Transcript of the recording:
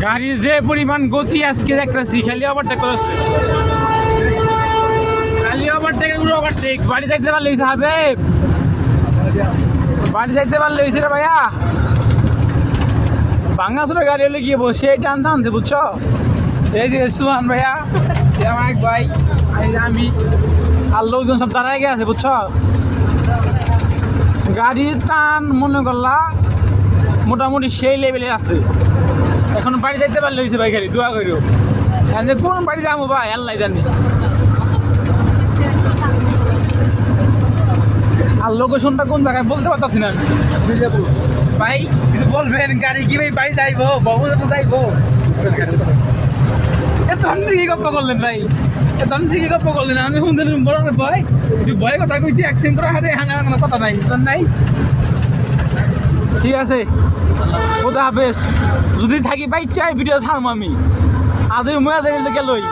গাড়ির যে পরিমাণ গতি আজকে দেখতেছি, খালি ওভারটেক করছে, খালি ওভারটেকের পুরো ওভারটেক। বাড়ি যাইতে পারলে হবে, বাড়ি যাইতে পারলে হয়েছে রে ভাইয়া। ভাঙাচোরা গাড়ি হলে গিয়ে বসে টান টানছে, বুঝছো? এই যে সুহান ভাইয়া, আমার এক ভাই, এই যে আমি, আর লোকজন সব দাঁড়ায় গেছে, বুঝছো? গাড়ির টান মনে করলা মোটামুটি সেই লেভেলে আছে। এখন বাড়ি যাইতে পারলে হয়েছে ভাই, গাড়ি দোয়া করিও। যে কোন বাড়ি যাবো ভাই আল্লাহ জানি। আর লোকেশনটা কোন জায়গায় বলতে পারতাছি না ভাই, কিছু বলবেন? গাড়ি কি ভাই বাড়ি যাইবো, বাবু যাইবো? তখন থেকে গপ্প করলেন ভাই, তখন থেকে গপ্প করলেন। আমি শুনছেন বড় ভয়, ভয় কথা কইছি, অ্যাক্সিডেন্ট করা হারে হাঙ্গা কোনো কথা নাই, নাই। ঠিক আছে, খোদা হাফেজ। যদি থাকি বাইক চাই ভিডিও ছাড়বো আমি, আজ মজা গেলই।